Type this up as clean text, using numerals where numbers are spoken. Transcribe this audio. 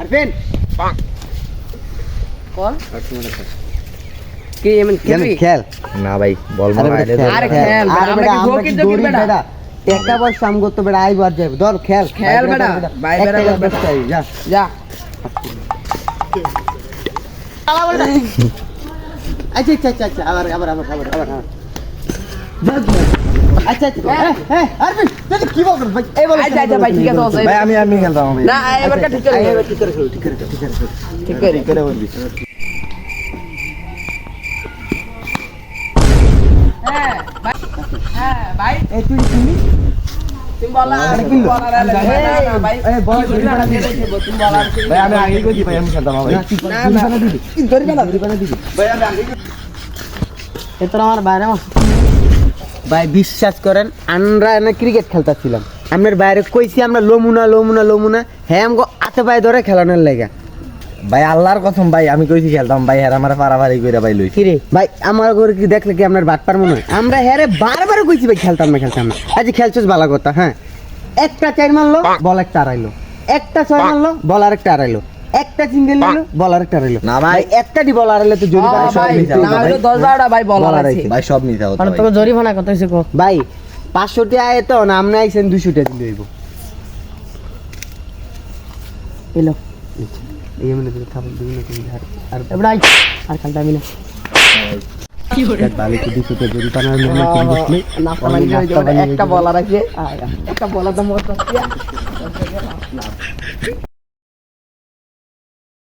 আরফিন পাক কল আর তুমি না কি এমন খেলবি খেল না ভাই বল মারা আইলে আরে খেল আমরা কি জোকি জোকি বেটা টাকা পয়সা আম করতে বেড়া আইব আর যাইব ধর খেল খেল বেটা ভাই বেটা যা যা আচ্ছা আচ্ছা আচ্ছা আচ্ছা আবার আচ্ছা আচ্ছা হ্যাঁ আরফিন তুই কি বলছিস ভাই এই বল আচ্ছা আচ্ছা ভাই ঠিক আছে ভাই আমি খেলতাম ভাই না এবার ঠিক করে ঠিক করে বলবি হ্যাঁ ভাই এই তুই শুনি তুমি বলা ভাই এই বল তুমি বলা ভাই আমি আগে কইছি ভাই আমি খেলতাম ভাই ভাই আমি আগে এটা আমার বাইরে ভাই বিশ্বাস করেন আমরা এনে ক্রিকেট খেলতেছিলাম আপনার বাইরে কইছি আমরা লমুনা হ্যাঁ আমগো হাতে পায়ে ধরে খেলানোর লাগা ভাই আল্লাহর কসম ভাই আমি কইছি খেলতাম ভাই আর আমার পারাপারি কইরা ভাই লইছি কি রে ভাই আমার ঘরে কি দেখলে কি আপনার বাটপার মনে হয় আমরা হ্যারে বারবার কইছি ভাই খেলতাম না আজ খেলছস ভালো কথা হ্যাঁ একটা চার মারলো বল একটা আড়াইলো একটা ছয় মারলো বল আরেকটা আড়াইলো একটা সিঙ্গেল নিলো বল আরেকটা আড়াইলো না ভাই একটা ডি বল আড়াইলে তো জরিমানা সব ভাই নিতে না হবে হলো 10-12টা ভাই বলা বলা আছে ভাই সব নিতে হবে মানে তোকে জরিমানা কত হইছে কো ভাই 500 টাকা আয় তো না আমনে আইছেন 200 টাকা দিলে হইব এলো এই মনে করে খাবার দিবি না তুমি আর এবার আর খেলতে আমি না বালি তো 200 টাকা জরিমানা নিলে কি বুঝলি নাস্তা বানিয়ে একটা বলা রাখছে একটা বলা তো মত